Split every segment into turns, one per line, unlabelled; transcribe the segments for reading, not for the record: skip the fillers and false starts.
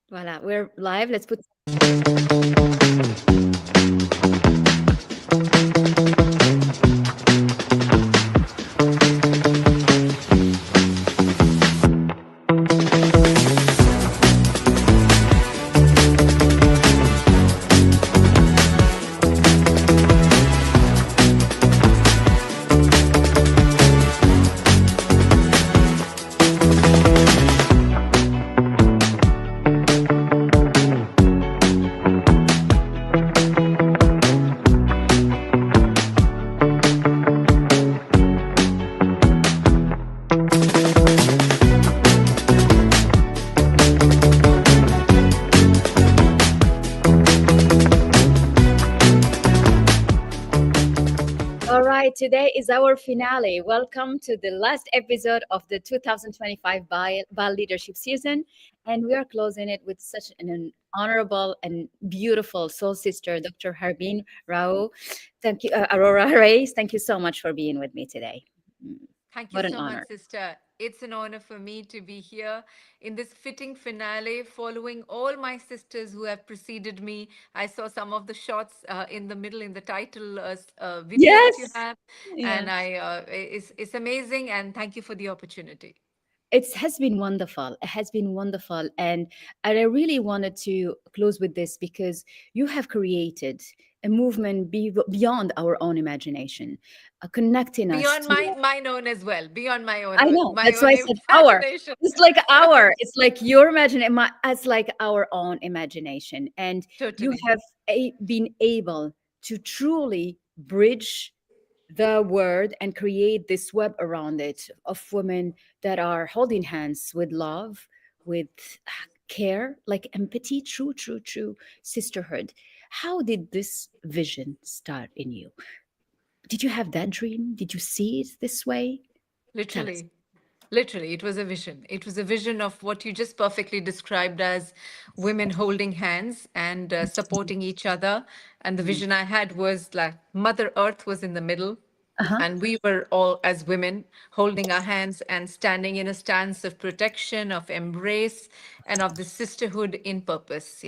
Voila, we're live. Let's put. All right, today is our finale. Welcome to the last episode of the 2025 BAL Leadership Season. And we are closing it with such an honorable and beautiful soul sister, Dr. Harbeen Rao. Thank you, Arora Rai. Thank you so much for being with me today. Mm,
Thank you
What an
so much,
honor.
sister. It's an honor for me to be here in this fitting finale, following all my sisters who have preceded me. I saw some of the shots in the middle in the title video that you
Yes.
have,
Yeah.
and it's amazing. And thank you for the opportunity.
It has been wonderful. It has been wonderful. And I really wanted to close with this because you have created a movement beyond our own imagination, connecting us
Beyond
to.
mine own as well. Beyond
I know.
my
That's why
own
I said our.
imagination.
It's like our. It's like your imagination. It's like our own imagination. And you
Totally.
have been able to truly bridge the word and create this web around it of women that are holding hands with love, with care, like empathy, true sisterhood. How did this vision start in you? Did you have that dream? Did you see it this way? Tell us.
Literally. Literally, it was a vision. It was a vision of what you just perfectly described as women holding hands and supporting each other. And the vision I had was like Mother Earth was in the middle,
Uh-huh.
and we were all, as women, holding our hands and standing in a stance of protection, of embrace, and of the sisterhood in purpose.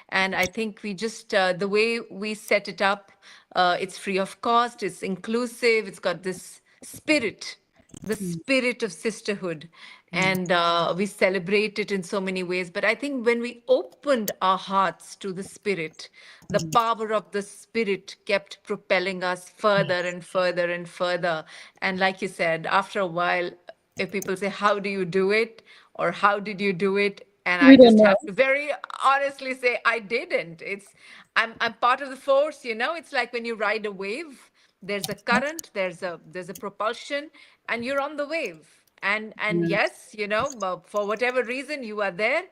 And I think we just, the way we set it up, it's free of cost, it's inclusive, it's got this spirit, the spirit of sisterhood, and we celebrate it in so many ways. But I think when we opened our hearts to the spirit, the power of the spirit kept propelling us further
Yes.
and further and further. And like you said, after a while, if people say, how do you do it, or how did you do it, and I
We don't
just
know.
have to very honestly say I didn't. I'm part of the force. It's like when you ride a wave, there's a current, there's a propulsion, and you're on the wave. And
Yeah.
yes, for whatever reason you are there,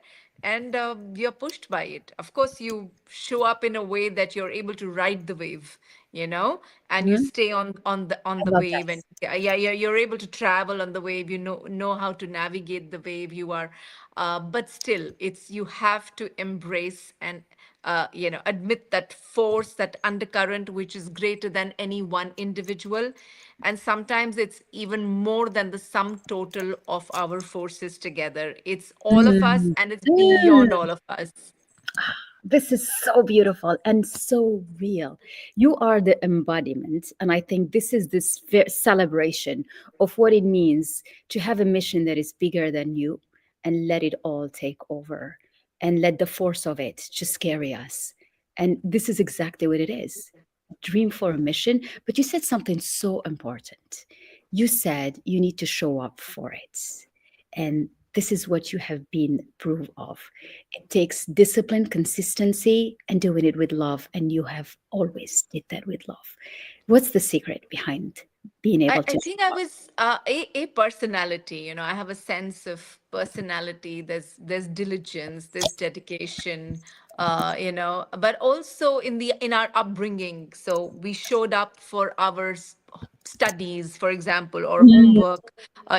and you're pushed by it. Of course, you show up in a way that you're able to ride the wave, and you
Mhm.
stay on
I
the
love
wave,
that.
and yeah, you're able to travel on the wave. You know how to navigate the wave. But still, it's you have to embrace and admit that force, that undercurrent, which is greater than any one individual. And sometimes it's even more than the sum total of our forces together. It's all of us,
Mm.
and it's beyond
Mm.
all of us.
This is so beautiful and so real. You are the embodiment. And I think this is this celebration of what it means to have a mission that is bigger than you and let it all take over and let the force of it just carry us. And this is exactly what it is. Dream for a mission. But you said something so important. You said you need to show up for it. And this is what you have been proof of. It takes discipline, consistency, and doing it with love. And you have always did that with love. What's the secret behind being
I,
able
I
to
think
show
I
up?
was a personality. I have a sense of personality. There's diligence, there's dedication, but also in our upbringing. So we showed up for our studies, for example, or
Mm,
homework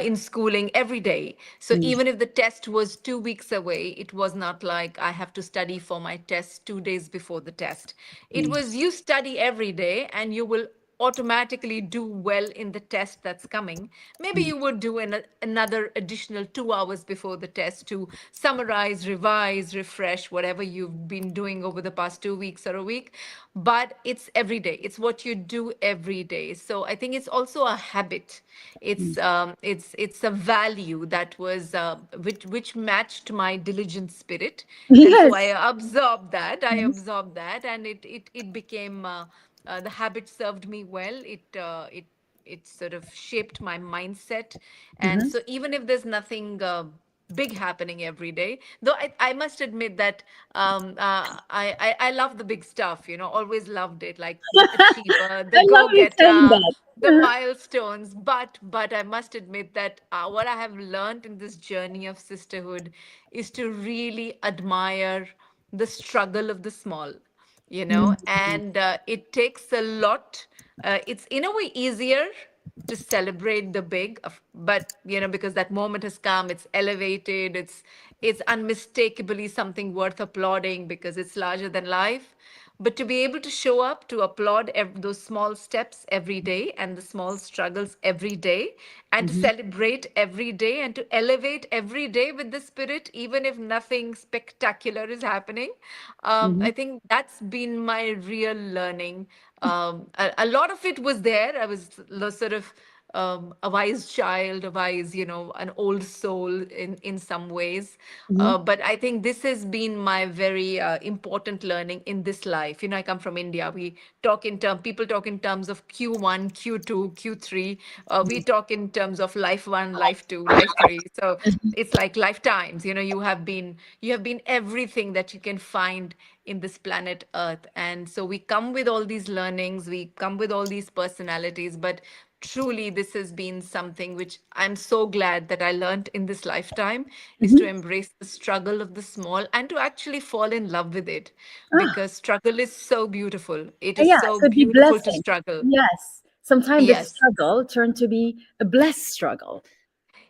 in schooling every day. So
mm,
even if the test was 2 weeks away, it was not like I have to study for my test 2 days before the test. It
mm,
was you study every day and you will automatically do well in the test that's coming. Maybe you would do another additional 2 hours before the test to summarize, revise, refresh whatever you've been doing over the past 2 weeks or a week. But it's every day. It's what you do every day. So I think it's also a habit. It's a value that was which matched my diligent spirit, and so I
Yes.
absorbed that. I
Mhm.
absorbed that, and it became the habit served me well. It sort of shaped my mindset, and
Mhm.
so even if there's nothing big happening every day, though I must admit that I love the big stuff, always loved it, like the achiever, the
I love you saying
go-getter,
that.
the milestones. But I must admit that what I have learned in this journey of sisterhood is to really admire the struggle of the small,
Mhm.
and it takes a lot. It's in a way easier to celebrate the big, but because that moment has come, it's elevated, it's unmistakably something worth applauding because it's larger than life. But to be able to show up, to applaud those small steps every day and the small struggles every day, and to
Mhm.
celebrate every day and to elevate every day with the spirit, even if nothing spectacular is happening, I
Mhm.
think that's been my real learning. A lot of it was there. I was sort of a wise child, a wise, an old soul in some ways.
Mhm.
But I think this has been my very important learning in this life. I come from India. People talk in terms of Q1, Q2, Q3. We talk in terms of life one, life two, life three. So it's like lifetimes. You have been everything that you can find in this planet Earth. And so we come with all these learnings, we come with all these personalities, but truly this has been something which I'm so glad that I learned in this lifetime, is to
Mhm.
embrace the struggle of the small and to actually fall in love with it,
Ah,
because struggle is so beautiful. It is
yeah,
so
it could be
beautiful to
blessing.
struggle.
Yes. Sometimes the
Yes.
struggle turned to be a blessed struggle.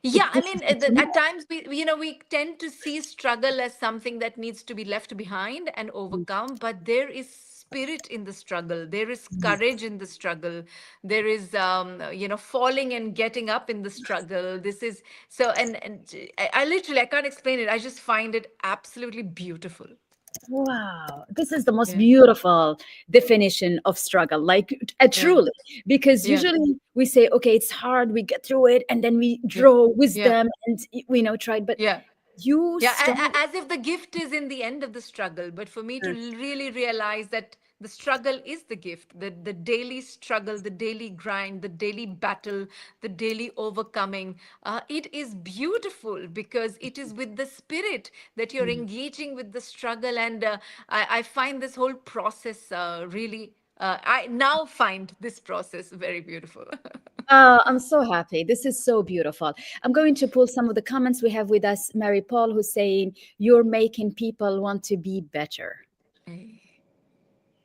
Yeah,
It
I
pushes
mean,
you to
at
more.
times we tend to see struggle as something that needs to be left behind and overcome, but there is spirit in the struggle. There is courage in the struggle. There is, falling and getting up in the struggle. This is so, and I literally I can't explain it. I just find it absolutely beautiful.
Wow, this is the most
Yeah,
beautiful definition of struggle, like
yeah,
truly, because
yeah,
usually we say, okay, it's hard, we get through it, and then we
yeah,
draw
yeah,
wisdom and we know try. But
yeah.
you
Yeah,
start.
as if the gift is in the end of the struggle. But for me to really realize that the struggle is the gift, the daily struggle, the daily grind, the daily battle, the daily overcoming, it is beautiful because it is with the spirit that you're engaging with the struggle. And I find this whole process really, I now find this process very beautiful.
I'm so happy. This is so beautiful. I'm going to pull some of the comments we have with us. Mary Paul, who's saying, "You're making people want to be better."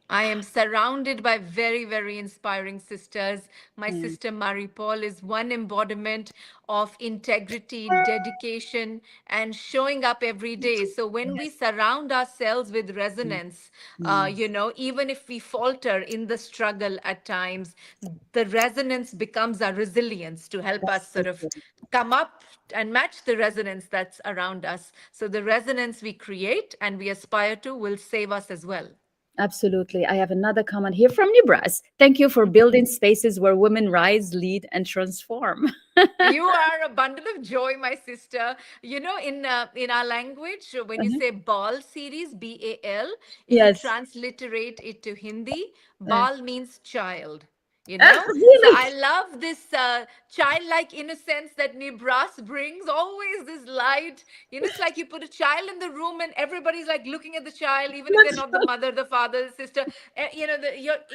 I am surrounded by very, very inspiring sisters. My
Mm.
sister Marie Paul is one embodiment of integrity, dedication, and showing up every day. So when we
Yes.
surround ourselves with
Mm.
resonance,
Mm.
even if we falter in the struggle at times, the resonance becomes our resilience to help
That's
us
so
sort of
true.
come up and match the resonance that's around us. So the resonance we create and we aspire to will save us as well.
Absolutely. I have another comment here from Nibras. Thank you for building spaces where women rise, lead, and transform.
You are a bundle of joy, my sister. In our language, when you
Uh-huh.
say BAL series, BAL, if you
Yes.
transliterate it to Hindi,
Uh,
BAL means child. So
really?
I love this childlike innocence that Nibras brings. Always this light. It's like you put a child in the room and everybody's like looking at the child, even if they're not the mother, the father, the sister.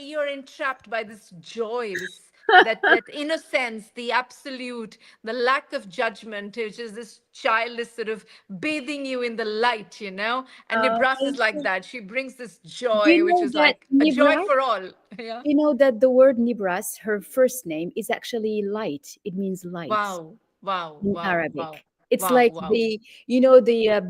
You're entrapped by this joy, this that innocence, the absolute, the lack of judgment, which is this child is sort of bathing you in the light, and Nibras is
Thank
like
you.
that. She brings this
Do you
joy, which
know
is
that
like a joy
Nibras?
for all. Yeah.
You know that the word Nibras, her first name, is actually light. It means light
Wow, wow,
in
wow, wow,
Arabic. It's
wow,
like
wow.
the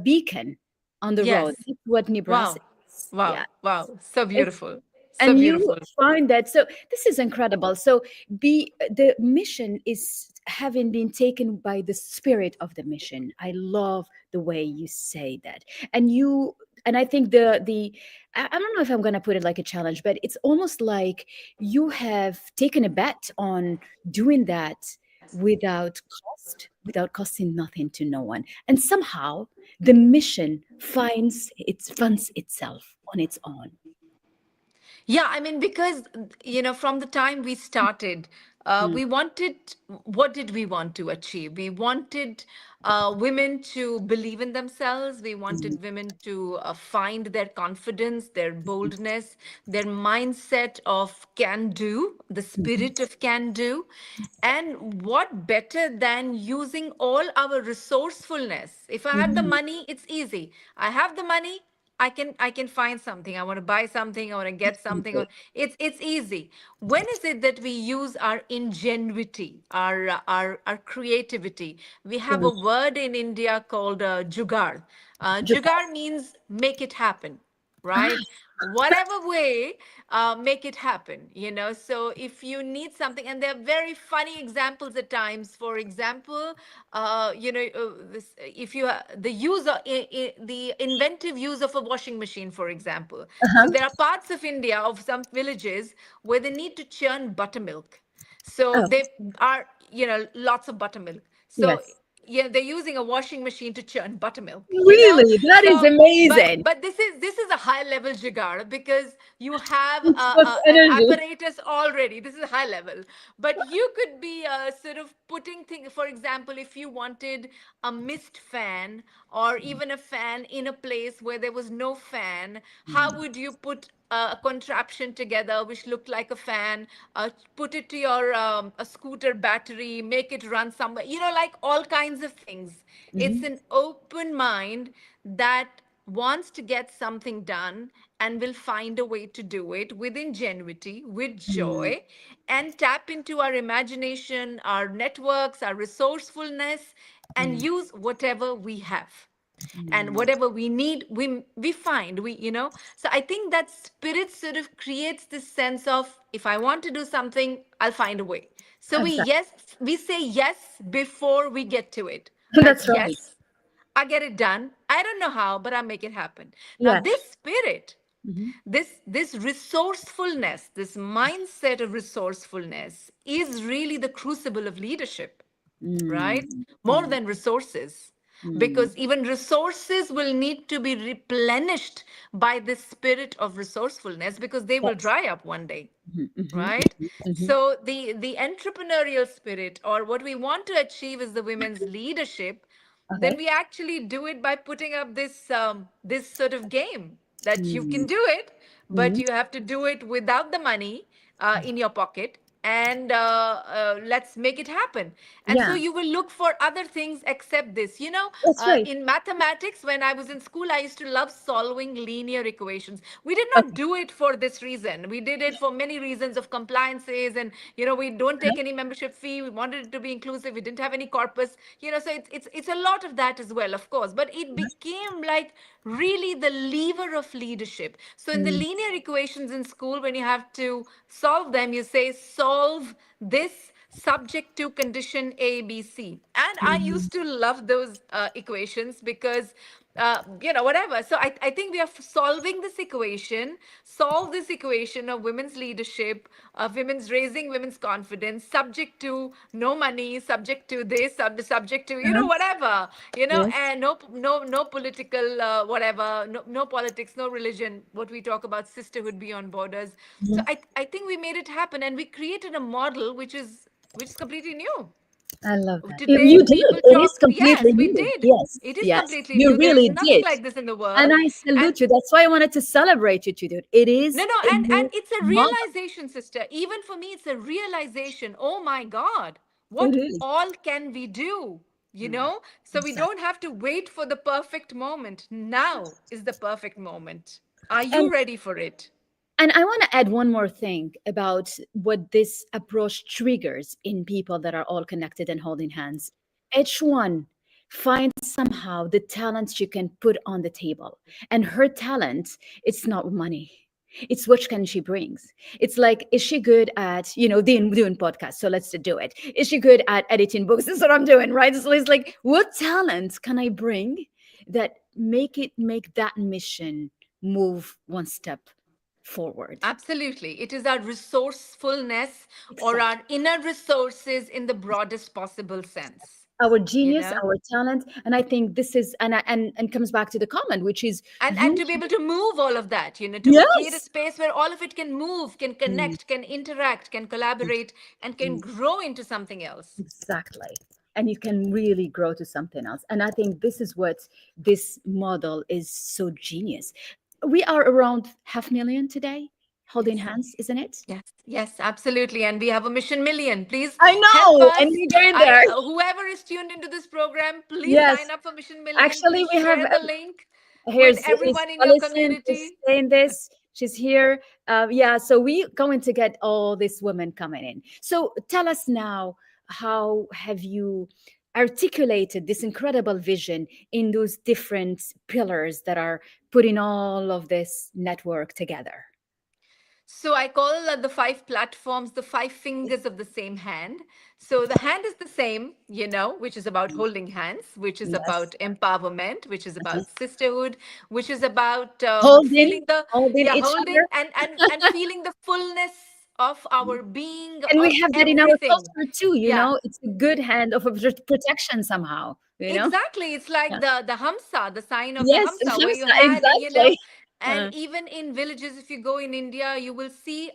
beacon on the road.
Yes.
That's what Nibras
Wow,
is. Yeah.
wow, wow. So
It's
beautiful. So
And you
beautiful.
find that, so this is incredible. So be the mission is having been taken by the spirit of the mission. I love the way you say that. And you, and I think the I don't know if I'm going to put it like a challenge, but it's almost like you have taken a bet on doing that without cost, without costing nothing to no one. And somehow the mission finds it funds itself on its own.
Yeah, I mean, because, from the time we started,
Mm,
we wanted, what did we want to achieve? We wanted women to believe in themselves. We
mm,
wanted women to find their confidence, their boldness, their mindset of can do, the
mhm,
spirit of can do. And what better than using all our resourcefulness? If I had the
mhm.
money, it's easy. I have the money, I can find something. I want to buy something, I want to get something.
Absolutely.
It's easy. When is it that we use our ingenuity, our creativity? We have a
Right.
word in India called jugaad.
Japan.
Jugaad means make it happen,
Ah,
right? Whatever way, make it happen, so if you need something, and there are very funny examples at times. For example, if you the use of the inventive use of a washing machine, for example. So
uh-huh.
there are parts of India, of some villages, where they need to churn buttermilk. So
Oh,
they are, lots of buttermilk. So
yes.
yeah, they're using a washing machine to churn buttermilk,
Really? That is
so but
amazing.
but this is a high level jigar, because you have
It's such
an
energy.
apparatus already. This is high level. But you could be sort of putting things, for example, if you wanted a mist fan, or even a fan in a place where there was no fan, how would you put a contraption together which looked like a fan, put it to your a scooter battery, make it run somewhere, like all kinds of things. It's
Mhm,
an open mind that wants to get something done and will find a way to do it with ingenuity, with
mm,
joy, and tap into our imagination, our networks, our resourcefulness, and
mm,
use whatever we have. And
mm.
whatever we need, we find, so I think that spirit sort of creates this sense of, if I want to do something, I'll find a way. So
Exactly.
we say yes before we get to it, that
That's right.
yes, I get it done. I don't know how, but I make it happen. Now,
Yeah.
this spirit,
Mhm,
this resourcefulness, this mindset of resourcefulness is really the crucible of leadership,
mm,
right? More
mm,
than resources.
mm,
Because even resources will need to be replenished by the spirit of resourcefulness, because they will
yes.
dry up one day,
Mhm, mhm,
right?
mhm.
So the entrepreneurial spirit, or what we want to achieve, is the women's leadership. Then
Okay.
we actually do it by putting up this sort of game, that you can
Mm,
do it, but
mhm.
you have to do it without the money in your pocket, and let's make it happen. And so
Yeah,
you will look for other things except this.
that's right.
In mathematics, when I was in school, I used to love solving linear equations. We did not
Okay.
do it for this reason. We did it for many reasons of compliances, and we don't take any membership fee. We wanted it to be inclusive. We didn't have any corpus. So it's a lot of that as well, of course. But it became like really the lever of leadership. So in the
Mm,
linear equations in school, when you have to solve them, you say solve this subject to condition A, B, C. And I
mhm,
used to love those equations, because whatever. So I think we are solving this equation, solve this equation of women's leadership, of women's raising women's confidence, subject to no money, subject to this, subject to,
uh-huh.
whatever,
Yes.
and no political, whatever, no politics, no religion, what we talk about, sisterhood beyond borders. So
Mhm.
I think we made it happen, and we created a model which is completely new.
I love that. You
Today,
did.
people
It is
talk.
completely
Yes, we
new.
did.
Yes.
It is
Yes.
completely
You
new. There is
really
nothing
did.
like this in the
And
world.
I
And
salute you. That's why I wanted to celebrate you today. It
no,
is
no,
a
and
new
it's a
model.
realization, sister. Even for me, it's a realization. Oh my God,
It
what
is.
all can we do?
Mm,
So we
exactly.
don't have to wait for the perfect moment. Now is the perfect moment. Are
And
you ready for it?
and I want to add one more thing about what this approach triggers in people that are all connected and holding hands. Each one finds somehow the talent she can put on the table. And her talent, it's not money. It's what can she brings. It's like, is she good at, doing podcasts? So let's do it. Is she good at editing books? This is what I'm doing, right? So it's like, what talent can I bring that make that mission move one step forward?
Absolutely. It is our resourcefulness or
Exactly.
our inner resources in the broadest possible sense,
Our
you
genius,
know?
our talent, and I think this is, and comes back to the comment, which is
And
you.
to be able to move all of that, to create a
Yes.
space where all of it can move, can
Mm,
connect, can interact, can collaborate, and can
mm.
grow into something else.
Exactly. And you can really grow to something else. And I think this is what this model is so genius. We are around 500,000 today, holding
Yes.
hands, isn't it?
Yes, yes, absolutely. And we have a mission million. Please
I
help
know. And
us.
we're going there.
Whoever is tuned into this program, please
Yes.
sign up for Mission Million.
Actually,
Please
we have,
share the link with
here's
everyone in your
Alison is
community.
saying this. She's here. Yeah, so we going to get all these women coming in. So tell us now, how have you articulated this incredible vision in those different pillars that are putting all of this network together?
So I call the five platforms the five fingers of the same hand. So the hand is the same, which is about holding hands, which is
Yes.
about empowerment, which is
Uh-huh.
about sisterhood, which is about
Holding,
feeling the,
holding
yeah,
each
holding
other.
and feeling the fullness of our being,
And we
of
have that in our
everything.
culture too,
Yeah.
it's a good hand of a protection somehow.
Exactly. It's like
Yeah.
the Hamsa, the sign of the
Yes,
Hamsa, where you had,
exactly.
and even in villages, if you go in India, you will see,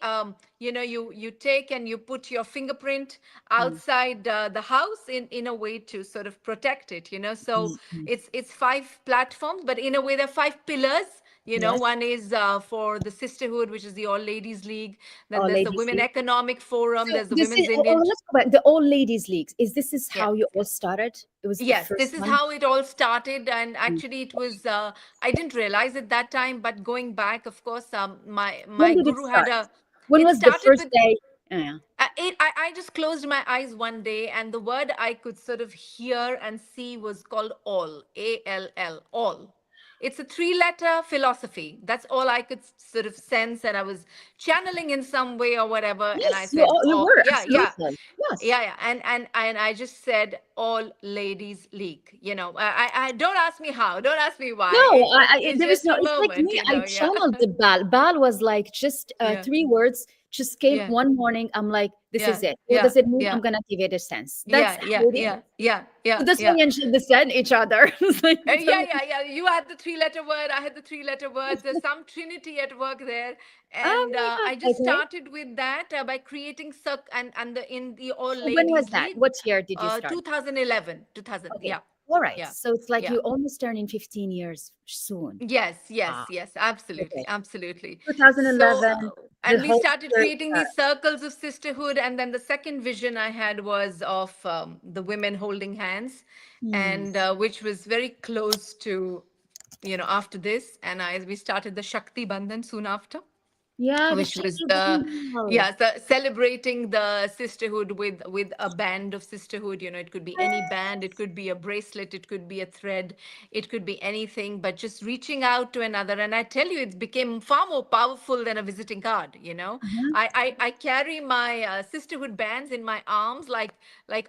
you take and you put your fingerprint
Mm,
outside the house in a way to sort of protect it, So
mm, mm.
it's five platforms, but in a way, there are five pillars.
Yes.
One is for the sisterhood, which is the All Ladies League. Then
All
there's the
ladies
Women
league.
Economic Forum.
So
There's the
this is,
Women's Indian.
let's go back. The all ladies leagues. This is
Yeah.
how you all started? It was the
Yes, this
first
is
one.
how it all started, and
Mm.
actually, it was I didn't realize it that time, but going back, of course, my
When did it
guru had
start?
a.
When
It
was the
started
first
with
day? Yeah.
I just closed my eyes one day, and the word I could sort of hear and see was called all, ALL, all. It's a three-letter philosophy. That's all I could sort of sense, and I was channeling in some way or whatever. And I
Yes,
said,
you
"Oh,
were
yeah, yeah,
absolutely. Yes.
yeah, yeah." And I just said, "All ladies league." I don't ask me how, don't ask me why.
No,
It's
there was
just
no.
a
It's like
moment,
me. I
Yeah,
channeled the BAL. BAL was like just
yeah,
three words. Just came
yeah,
one morning. I'm like, this is
yeah,
it. What
yeah,
does it mean? I'm
yeah.
gonna activate a sense. That's
Yeah,
how
yeah,
it is.
yeah, yeah,
So
yeah,
that's why
yeah.
we understand each other. It's like,
Yeah, yeah, yeah. You had the three-letter word. I had the three-letter words. There's some trinity at work there, and I
yeah.
just
Okay.
started with that by creating and the in the All
So when was
Ladies
that?
League,
What year did you start?
2011, 2000.
Okay.
Yeah,
All right.
yeah,
So it's like
yeah.
you almost turning 15 years soon.
Yes, yes,
Ah,
yes, absolutely,
okay.
absolutely. So,
2011, the
and we
whole
started
year
creating
start.
these circles of sisterhood. And then the second vision I had was of the women holding hands,
Hmm.
and which was very close to, after this. And we started the Shakti Bandhan soon after,
Yeah, the
which was
Shakti
the,
Bundle.
yeah, celebrating the sisterhood with a band of sisterhood. It could be any band, it could be a bracelet, it could be a thread, it could be anything, but just reaching out to another. And I tell you, it became far more powerful than a visiting card.
Uh-huh,
I carry my sisterhood bands in my arms, like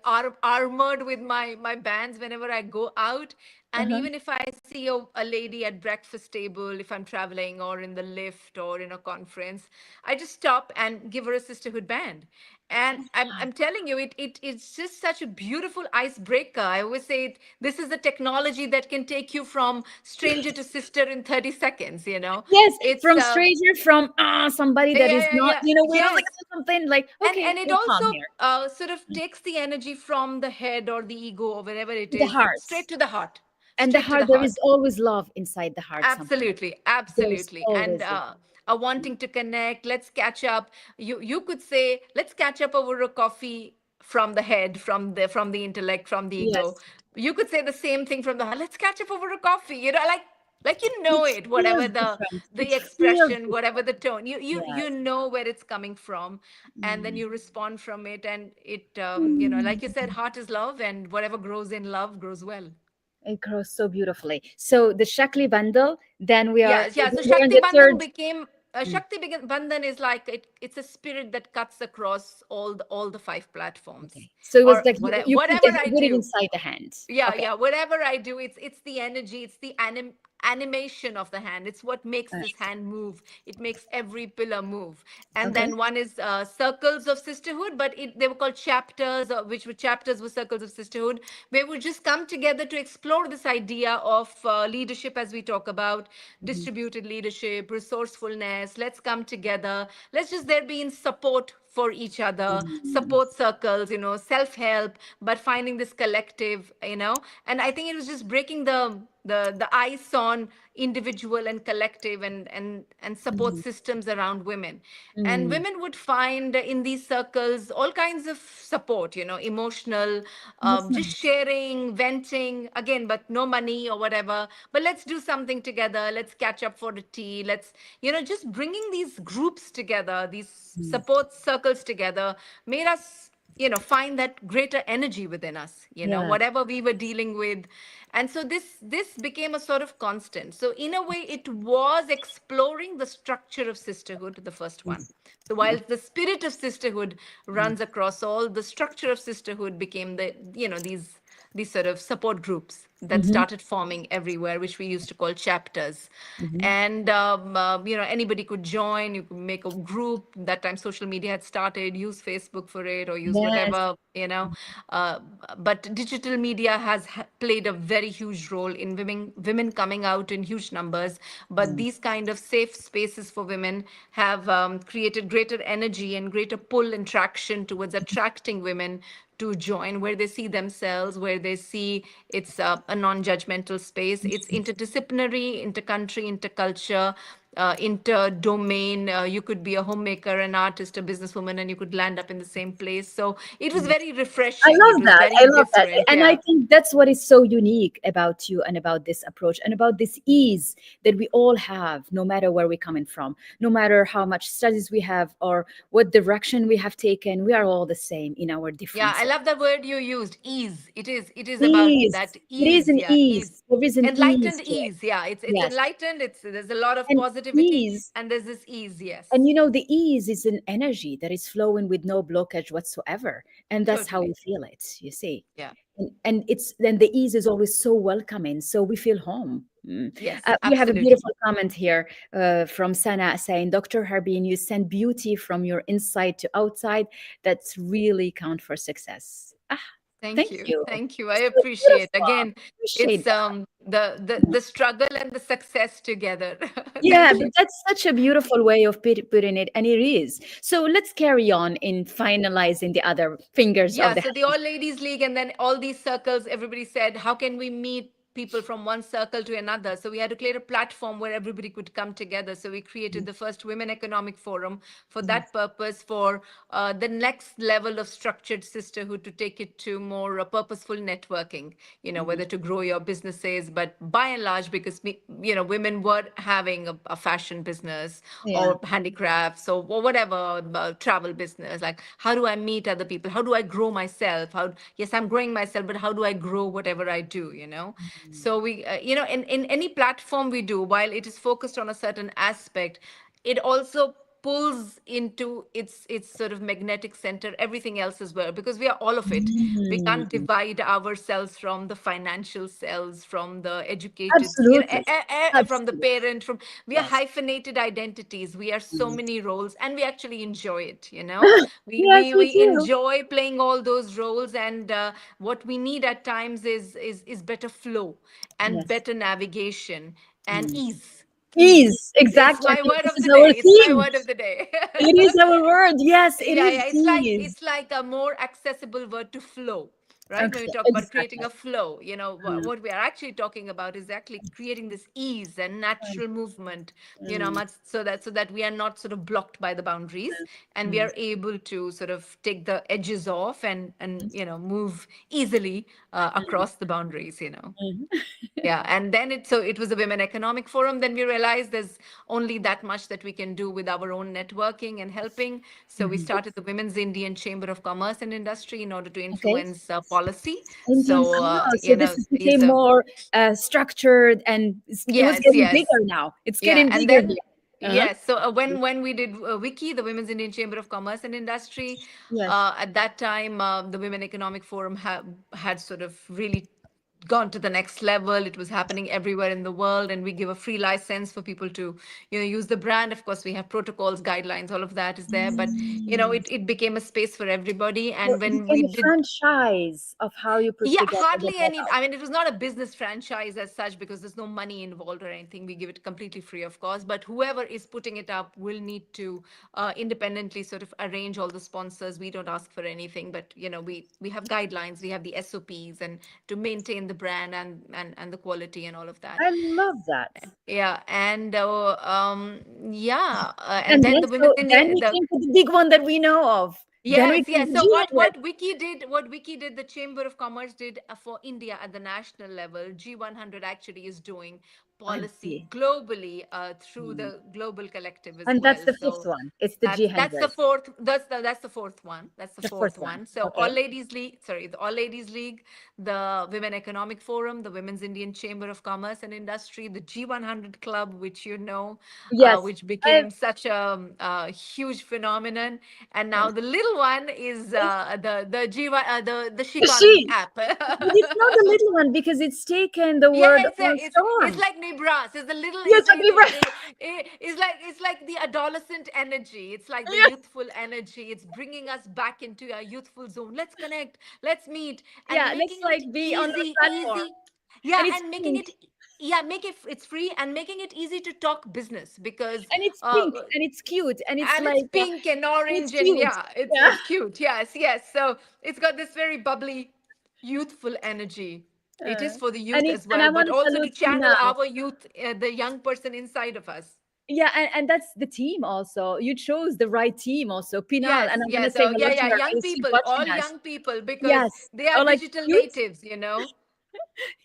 armored with my bands whenever I go out. And
uh-huh.
even if I see a lady at breakfast table, if I'm traveling or in the lift or in a conference, I just stop and give her a sisterhood band. And I'm telling you, it's just such a beautiful icebreaker. I always say this is the technology that can take you from stranger to sister in 30 seconds.
Yes,
It's
from stranger, from somebody that is
yeah, yeah,
not,
yeah.
we don't like
Yes.
something like, okay,
And it
we're calm
also
here.
sort of takes the energy from the head or the ego or wherever it
To the
is,
heart.
straight to the heart.
And the
Straight to
heart,
the
there is
heart.
always love inside the heart somehow.
Absolutely,
There's
absolutely. And
always love.
a wanting to connect, let's catch up. You could say, let's catch up over a coffee from the head, from the intellect, from the ego.
Yes.
You could say the same thing from the heart. Let's catch up over a coffee. Like
It
it, whatever
feels
the
different. It
the
feels
expression, whatever
different.
the tone. You
Yes.
know where it's coming from, and then
Mm.
you respond from it. And it, like you said,
Mm.
heart is love, and whatever grows in love grows well.
It grows so beautifully. So the Shakli bundle, then we are
Yeah, yeah. So
we're in
Shakti
the third.
Bandhan became,
Mm.
Bandhan is like it's a spirit that cuts across all the five platforms,
Okay. So it was
or
like you
whatever I
put it
do.
inside the hand.
Yeah,
Okay.
yeah, whatever I do, it's the energy, it's the animation of the hand. It's what makes this
Nice.
hand move. It makes every pillar move. And
Okay.
then one is circles of sisterhood, but they were called chapters, which were chapters were circles of sisterhood, where we just come together to explore this idea of leadership, as we talk about
Mm-hmm.
distributed leadership, resourcefulness. Let's come together, let's just there be in support for each other,
Mm-hmm.
support circles, self help, but finding this collective, and I think it was just breaking the ice on individual and collective, and support systems around women. And
Mm-hmm.
women would find in these circles all kinds of support, emotional,
That's
just
nice.
sharing, venting, again, but no money or whatever. But let's do something together. Let's catch up for the tea. Let's, just bringing these groups together, these
Mm.
support circles together, made us, find that greater energy within us,
Yeah.
whatever we were dealing with. And so this became a sort of constant. So in a way, it was exploring the structure of sisterhood, the first one. So while the spirit of sisterhood runs across all, the structure of sisterhood became these sort of support groups that
Mm-hmm.
started forming everywhere, which we used to call chapters.
Mm-hmm.
And anybody could join. You could make a group. That time social media had started. Use Facebook for it, or use
Yes.
whatever. Uh, but digital media has played a very huge role in women coming out in huge numbers. But
Mm.
these kind of safe spaces for women have created greater energy and greater pull and traction towards attracting women to join, where they see themselves, where they see it's a non-judgmental space. It's interdisciplinary, intercountry, interculture, inter-domain. You could be a homemaker, an artist, a businesswoman, and you could land up in the same place. So it was very
I
refreshing. It
love
was
that.
very
I love that.
different.
And I
Yeah.
think that's what is so unique about you and about this approach and about this ease that we all have, no matter where we're coming from, no matter how much studies we have or what direction we have taken, we are all the same in our
Yeah, I
differences.
love the word you used, ease. It is about
Ease.
that
It is
ease.
an
Yeah, ease.
ease. There is an ease
Enlightened
to it.
ease. Yeah, it's
Yes.
enlightened. There's a lot of
And
positivity,
ease.
and there's this ease.
And
Yes.
you know, the ease is an energy that is flowing with no blockage whatsoever. And that's how we
Totally.
feel it, you see.
Yeah.
And it's then the ease is always so welcoming. So we feel home. Mm.
Yes,
We have a
absolutely.
beautiful comment here from Sana saying, Dr. Harbeen, you send beauty from your inside to outside. That's really count for success. Ah,
Thank
thank
you.
you.
Thank you. I
So
appreciate.
beautiful.
Again,
Appreciate
it's
that.
the struggle and the success together.
Yeah,
Thank
but
you.
that's such a beautiful way of putting it, and it is. So let's carry on in finalizing the other fingers of
Yeah,
the
so the
hand.
All Ladies League, and then all these circles, everybody said, how can we meet people from one circle to another? So we had to create a platform where everybody could come together. So we created the first Women Economic Forum for
Mhm.
that purpose, for the next level of structured sisterhood, to take it to more purposeful networking,
Mhm.
whether to grow your businesses, but by and large, because, women were having a fashion business
Yeah.
or handicrafts or whatever, travel business. Like, how do I meet other people? How do I grow myself? Yes, I'm growing myself, but how do I grow whatever I do?
Mhm.
So we, in any platform we do, while it is focused on a certain aspect, it also pulls into its sort of magnetic center everything else as well, because we are all of it. We can't
Mm.
divide ourselves from the financial cells, from the educated,
Absolutely.
from the
Absolutely.
parent, from we are
Yes.
hyphenated identities. We are so
Mm.
many roles, and we actually enjoy it. we
Yes,
we
we
we
do.
enjoy playing all those roles, and what we need at times is better flow and
Yes.
better navigation and
Mm.
ease. Ease.
Ease.
It's
Exactly. I
my
think
word
this
of
is
the
our
day. It's my
theme.
word of the day.
It is our word. Yes, it
Yeah,
is
yeah. it's like
ease.
it's like a more accessible word to flow, right? When we
Okay,
talk about creating
exactly.
a flow,
Mm.
what we are actually talking about is actually creating this ease and natural movement,
Mm.
much so that we are not sort of blocked by the boundaries, and we
Mm.
are able to sort of take the edges off, and move easily
Mm.
across the boundaries.
Mm.
Yeah, and then it was a women economic forum. Then we realized there's only that much that we can do with our own networking and helping. So we
Mhm.
started the Women's Indian Chamber of Commerce and Industry in order to
Okay.
influence policy.
Indian.
So
So this is
these
became more structured and it was
yes,
getting
yes.
bigger now. It's
Yeah,
getting
and
bigger
then
here. Uh-huh.
Yes. So when we did WICCI, the Women's Indian Chamber of Commerce and Industry,
Yes.
at that time the Women Economic Forum had sort of really gone to the next level. It was happening everywhere in the world, and we give a free license for people to, use the brand. Of course, we have protocols, guidelines, all of that is there. But
Mm.
it became a space for everybody.
So
And
it
when we
became a
did,
franchise of how you put
yeah,
together the
hardly any.
model.
I mean, it was not a business franchise as such because there's no money involved or anything. We give it completely free of cost. But whoever is putting it up will need to independently sort of arrange all the sponsors. We don't ask for anything, but we have guidelines, we have the SOPs, and to maintain the brand and the quality and all of that.
I love that.
Yeah, and and
And
then
then
the
so
women's
then
India
we
the
came to the big one that we know of. Then we
Yes,
came
yes.
to
So
G100.
what WICCI did, the Chamber of Commerce did for India at the national level. G100 actually is doing
I
policy
see.
globally through
Mm.
the global collective as
And that's
well.
the fifth
So
one. It's the
that's the
G100.
fourth. That's the fourth one. That's the
The fourth
fourth
one.
one. So
Okay.
The All Ladies League, the Women Economic Forum, the Women's Indian Chamber of Commerce and Industry, the G100 Club, which
Yes.
which
I,
became such a huge phenomenon, and now the little one is the the SHEconomy
she.
app.
But it's not the little one because it's taken the
Yeah,
word on
it's
storm.
like Nibras. It's the little
Yes, okay, right.
it's like the adolescent energy. It's like the
Yes.
youthful energy. It's bringing us back into our youthful zone. Let's connect. Let's meet, and
Yeah, let's
making it
like be on our
easy,
platform.
easy. Yeah,
And it's
and making
pink.
it it's free, and making it easy to talk business because
And it's
uh,
pink and it's cute and it's
and it's
like
pink and
and it's
orange, and
cute.
yeah,
Yeah.
it's cute. Yes, yes. So it's got this very bubbly, youthful energy. It is
Uh,
for the
and
youth
it's
as
and I
well, but
want to
also to
salute
channel
Pinal.
our youth, the young person inside of us.
Yeah, and that's the team also. You chose the right team also, Pinal.
Yes,
And I want to
yes.
say
Oh,
hello
yeah,
to
yeah.
her
Young
because she's
people,
watching
all
us.
young people, because
Yes.
they are
Oh, like
digital
cute?
natives.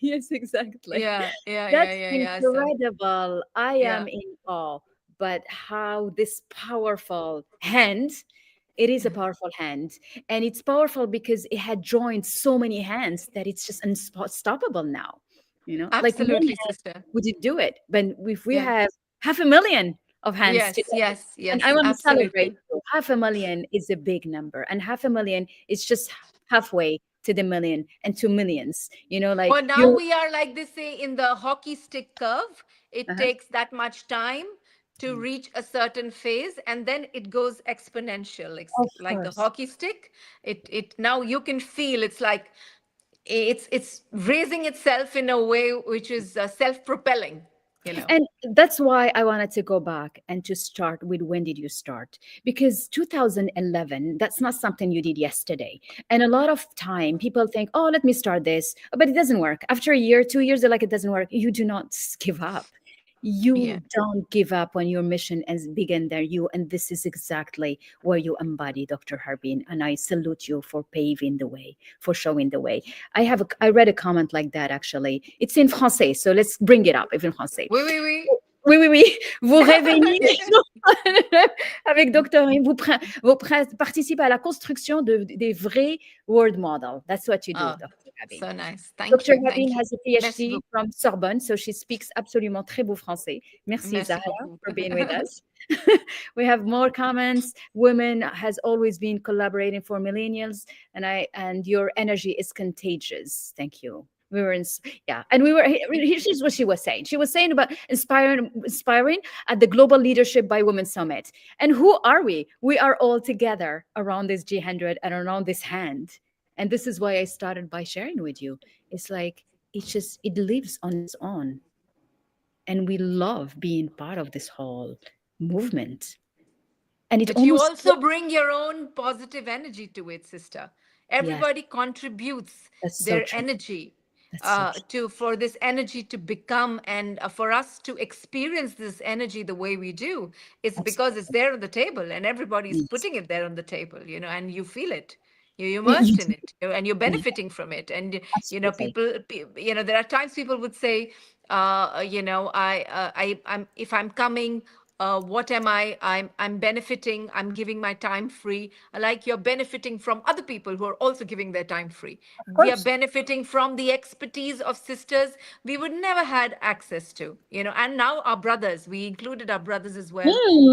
Yes, exactly.
Yeah, yeah, yeah,
That's
yeah, yeah. So,
incredible. I
yeah.
am in awe. But how this powerful hand, it is a powerful hand. And it's powerful because it had joined so many hands that it's just unstoppable now. Like one
Absolutely,
hand
sister.
wouldn't do it. But if we
Yeah.
have 500,000 of hands
Yes,
today,
yes,
and I
yes.
want to celebrate
Absolutely.
you. 500,000 is a big number, and 500,000 is just halfway to the million and to millions. Like
Well, now
you.
we are, like they say, in the hockey stick curve. It
Uh-huh.
takes that much time to reach a certain phase, and then it goes exponential. It's
Of
like the
course.
hockey stick. It now you can feel it's like it's raising itself in a way which is self-propelling. You know.
And that's why I wanted to go back and to start with when did you start? Because 2011, that's not something you did yesterday. And a lot of time people think, oh, let me start this, but it doesn't work. After a year, 2 years, they're like, it doesn't work. You do not give up.
Yeah.
You don't give up on your mission as big and there you. And this is exactly where you embody, Dr. Harbeen. And I salute you for paving the way, for showing the way. I read a comment like that actually. It's in français, so let's bring it up, in français.
Oui, oui, oui.
Oui, oui, oui. Vous réveillez
Okay.
avec Dr. Vous participez à la construction des vrais world models. That's what you do,
Oh,
Dr. Habib.
so nice. Thank
Dr.
you.
Habib
Thank you.
has a
Merci
PhD
beaucoup.
from Sorbonne, so she speaks absolument très beau français. Merci,
Merci
Zahra,
beaucoup.
for being with us. We have more comments. Women has always been collaborating for millennials, and your energy is contagious. Thank you. We were in, yeah, and we were. Here's what she was saying. She was saying about inspiring at the Global Leadership by Women Summit. And who are we? We are all together around this G100 and around this hand. And this is why I started by sharing with you. It's like it lives on its own, and we love being part of this whole movement. And it
But you
almost,
also bring your own positive energy to it, sister.
yes,
Everybody contributes
that's so
their
true.
energy
That's so true.
to for this energy to become, and for us to experience this energy the way we do. It's because it's
Absolutely.
there on the table, and everybody's
Yes.
putting it there on the table, and you feel it. You're
You
immersed in
do.
it, and you're
Yeah,
benefiting from it. And
absolutely.
there are times people would say, I I'm if I'm coming. What am I? I'm benefiting. I'm giving my time free. Like you're benefiting from other people who are also giving their time free.
Of
We are
course.
benefiting from the expertise of sisters we would never had access to, and now our brothers. We included our brothers as well.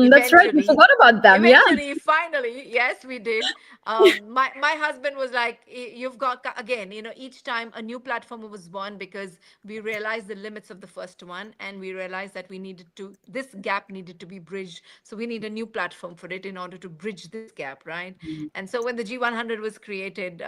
That's right. We
Eventually,
forgot about them. Yeah.
finally, yes, we did. My husband was like, You've got," again, each time a new platform was born, because we realized the limits of the first one, and we realized that this gap needed to be bridged. So we need a new platform for it in order to bridge this gap, right? And so when the G100 was created,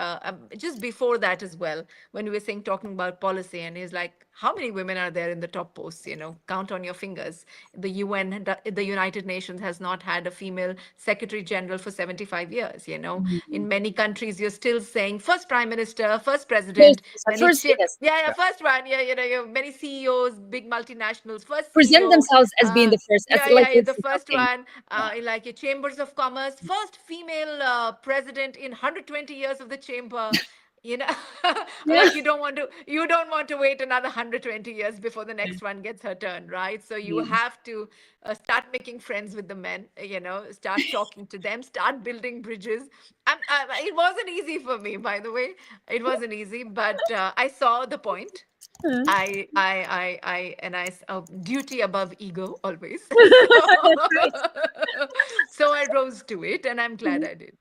just before that as well, when we were saying, talking about policy, and he's like, how many women are there in the top posts? Count on your fingers. The UN, the United Nations, has not had a female secretary general for 75 years. In many countries, you're still saying first prime minister, first
First,
president, many
first,
chair.
yes.
Yeah, yeah,
Yeah.
first one. Yeah, you have many CEOs, big multinationals, first
Present
CEO.
themselves as being the first, as
Yeah,
like
yeah, yeah, the
it's
first
something.
one,
Yeah.
in like your chambers of commerce, first female president in 120 years of the chamber. you know
Yeah.
like you don't want to wait another 120 years before the next one gets her turn, right? So you
Yeah.
have to start making friends with the men, start talking to them, start building bridges. It wasn't easy for me, by the way. It wasn't easy, but I saw the point. Duty above ego always. so,
That's right.
so I rose to it, and I'm glad I did.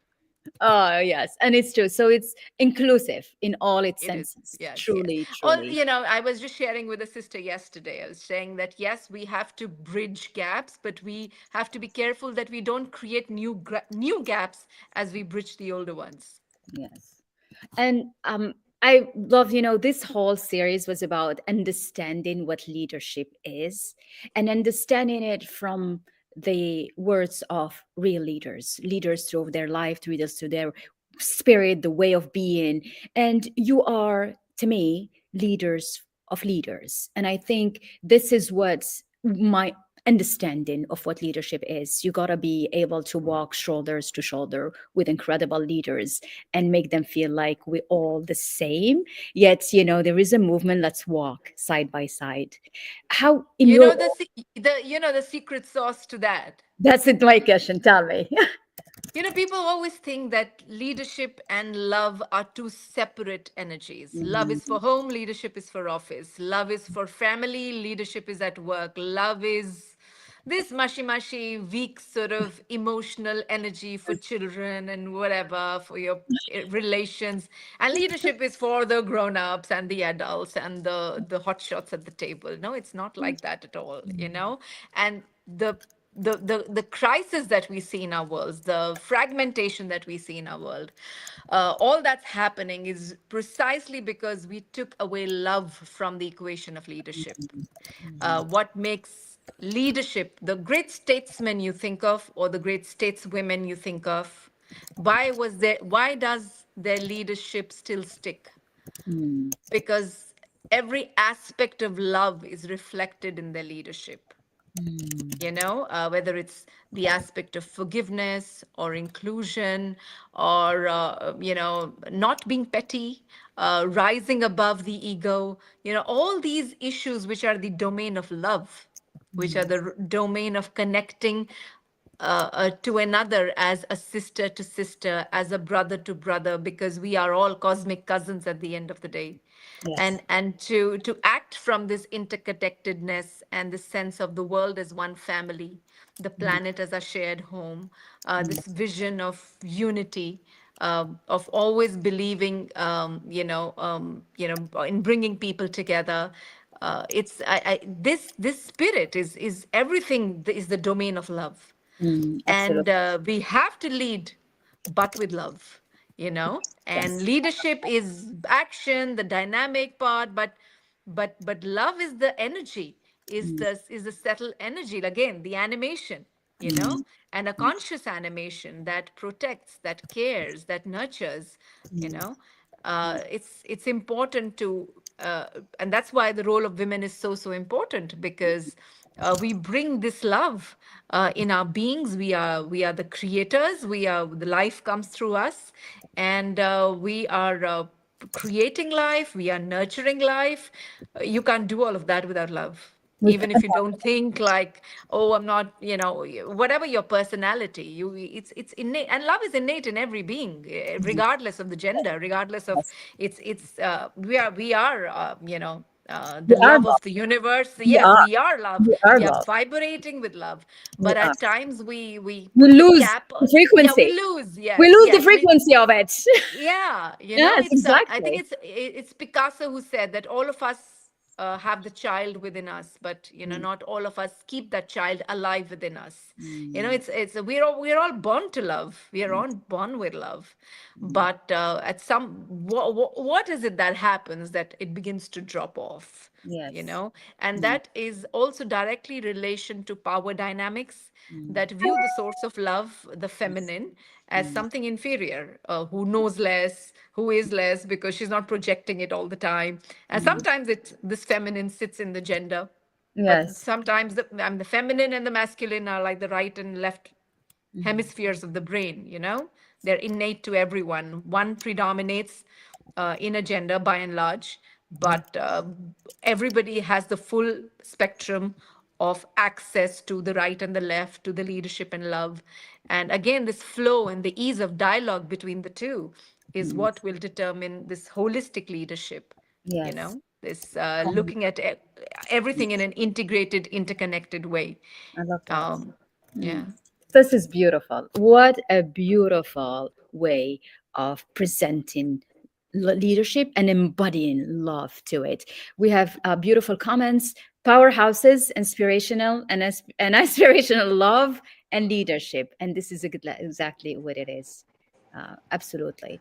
Oh, yes. And it's true. So it's inclusive in all its
It is.
senses.
Yes, yes.
Truly,
All,
truly.
I was just sharing with a sister yesterday. I was saying that yes, we have to bridge gaps, but we have to be careful that we don't create new gaps as we bridge the older ones.
Yes. And I love, this whole series was about understanding what leadership is and understanding it from the words of real leaders, leaders through their life, leaders through their spirit, the way of being. And you are, to me, leaders of leaders. And I think this is what my understanding of what leadership is. You got to be able to walk shoulders to shoulder with incredible leaders and make them feel like we're all the same. Yet, there is a movement. Let's walk side by side. How in
You
your
know the secret sauce to that.
That's it, my question. Tell me.
People always think that leadership and love are two separate energies. Love is
Mm,
for home, leadership is for office. Love is for family, leadership is at work. Love is this mushy, weak sort of emotional energy for children and whatever, for your relations. And leadership is for the grown-ups and the adults and the hotshots at the table. No, it's not like that at all. And the crisis that we see in our worlds, the fragmentation that we see in our world, all that's happening is precisely because we took away love from the equation of leadership. What makes leadership the great statesmen you think of, or the great stateswomen you think of? Why does their leadership still stick?
mm,
Because every aspect of love is reflected in their leadership. Whether it's the aspect of forgiveness or inclusion, or not being petty, rising above the ego, all these issues which are the domain of love, which are the domain of connecting to another, as a sister to sister, as a brother to brother, because we are all cosmic cousins at the end of the day.
yes.
And to act from this interconnectedness and this sense of the world as one family, the planet as a shared home, this vision of unity, of always believing, in bringing people together. This spirit is everything, is the domain of love. And
Absolutely.
we have to lead, but with love. And
Yes.
leadership is action, the dynamic part, but love is the energy, is the settled energy, again, the animation. And a conscious animation that protects, that cares, that nurtures. you know it's important to, and that's why the role of women is so important, because we bring this love in our beings. We are the creators. The life comes through us, and we are creating life. We are nurturing life. You can't do all of that without love.
With
even if you don't think like, oh, I'm not, whatever your personality, it's innate, and love is innate in every being, regardless of the gender, regardless of,
yes,
we are
we
the
are
love
love.
of the universe.
We
Yes,
are.
we are love.
We are
We are
love.
vibrating with love,
We
but
are.
at times we
We
put the
lose
cap
the
on. Yeah, we
frequency.
lose.
We
Yes,
lose the
yes, we
frequency of it.
yeah,
Yes,
it's I think
exactly.
it's Picasso who said that all of us have the child within us, but
Mm,
not all of us keep that child alive within us.
mm,
It's we're all born to love. We are
yes,
all born with love,
mm,
but at some what is it that happens that it begins to drop off?
yes.
And
Mm,
that is also directly relation to power dynamics
mm,
that view the source of love, the
yes,
feminine, as
mm,
something inferior, who knows less, who is less because she's not projecting it all the time. And
mm,
sometimes this feminine sits in the gender, but
yes.
sometimes the feminine and the masculine are like the right and left
Mm,
hemispheres of the brain. They're innate to everyone. One predominates in a gender by and large, but everybody has the full spectrum of access to the right and the left, to the leadership and love. And again, this flow and the ease of dialogue between the two is
mm,
what will determine this holistic leadership,
yes.
this
Um,
looking at everything in an integrated, interconnected way.
I love that.
um,
Mm.
yeah.
This is beautiful. What a beautiful way of presenting leadership and embodying love to it. We have beautiful comments, powerhouses, inspirational and aspirational love and leadership. And this is exactly what it is. Absolutely.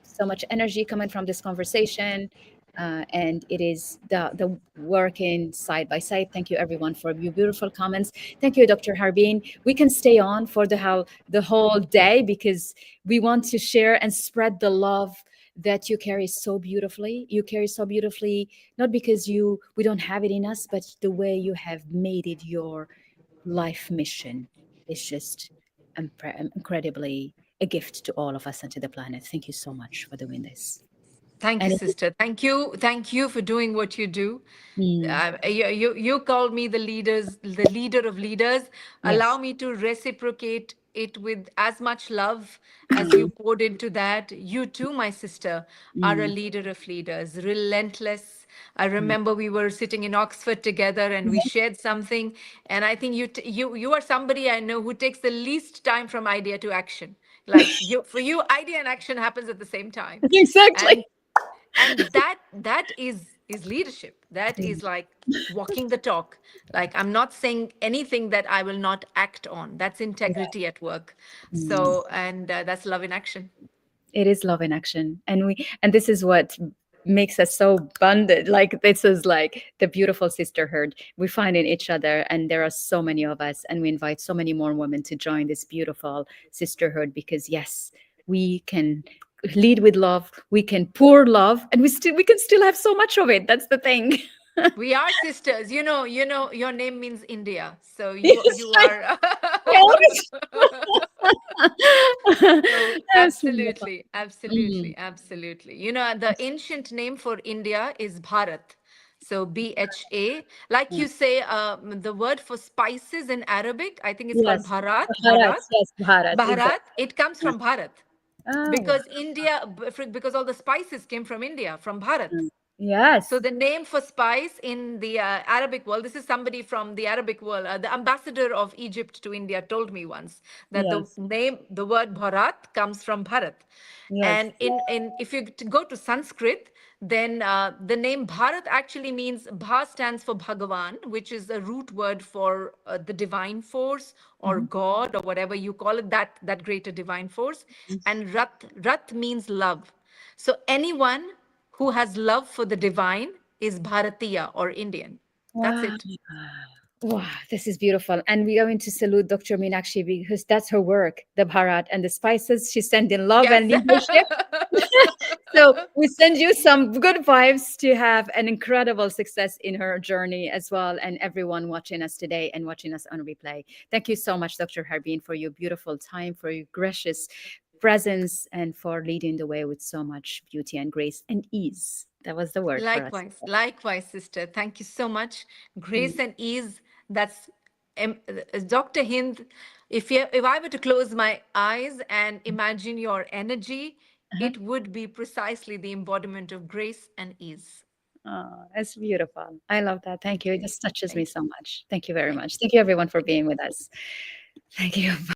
So much energy coming from this conversation. And it is the working side by side. Thank you everyone for your beautiful comments. Thank you, Dr. Harbeen. We can stay on for the whole day because we want to share and spread the love that you carry so beautifully. You carry so beautifully, not because we don't have it in us, but the way you have made it your life mission is just incredibly a gift to all of us and to the planet. Thank you so much for doing this.
Thank you,
And
sister. Thank you for doing what you do.
mm,
You called me the leader of leaders. Allow
yes,
me to reciprocate it with as much love as you
mm,
poured into that. You too, my sister, are a
mm,
leader of leaders, relentless. I
mm.
remember we were sitting in Oxford together and we
Yeah,
shared something. And I think you are somebody I know who takes the least time from idea to action. Like for you, idea and action happens at the same time.
exactly.
And that is leadership. That
Mm,
is like walking the talk. Like, I'm not saying anything that I will not act on. That's
yeah.
integrity at work.
Mm.
So, and that's love in action.
It is love in action, and this is what makes us so bonded. Like this is like the beautiful sisterhood we find in each other, and there are so many of us, and we invite so many more women to join this beautiful sisterhood because yes, we can lead with love, we can pour love, and we can still have so much of it. That's the thing.
We are sisters. Your name means India. So you
Yes,
you are. So
that's wonderful.
absolutely,
Mm,
absolutely, absolutely. The ancient name for India is Bharat. So BHA. Like
yeah.
you say, the word for spices in Arabic, I think it's called
Yes,
Bharat.
Bharat.
Bharat.
Yes, Bharat.
Bharat.
Exactly.
It comes
Yeah.
from Bharat
Oh, wow.
because because all the spices came from India, from Bharat.
Mm. Yes.
So the name for spice in the Arabic world, this is somebody from the Arabic world, the ambassador of Egypt to India told me once that
Yes.
the word Bharat comes from Bharat.
Yes.
And in if you go to Sanskrit, then the name Bharat actually means Bha stands for Bhagavan, which is a root word for the divine force or
Mhm.
God or whatever you call it, that greater divine force. And Rat means love. So anyone who has love for the divine is Bharatiya or Indian. That's
Wow.
it.
Wow, this is beautiful. And we are going to salute Dr. Meenakshi because that's her work, the Bharat and the spices. She sent in love
Yes.
and leadership. So we send you some good vibes to have an incredible success in her journey as well. And everyone watching us today and watching us on replay. Thank you so much, Dr. Harbeen, for your beautiful time, for your gracious presence, and for leading the way with so much beauty and grace and ease. That was the word for us.
Likewise, likewise, sister. Thank you so much.
Mm.
Grace and ease. That's Dr. Hind. If I were to close my eyes and imagine your energy,
Uh-huh.
it would be precisely the embodiment of grace and ease.
Oh, that's beautiful. I love that. Thank
Thank
you. It
you.
just touches me
Thank
so
you.
much. Thank you very
Thank
much.
you.
Thank you, everyone, for
Thank
being
you.
with us. Thank you.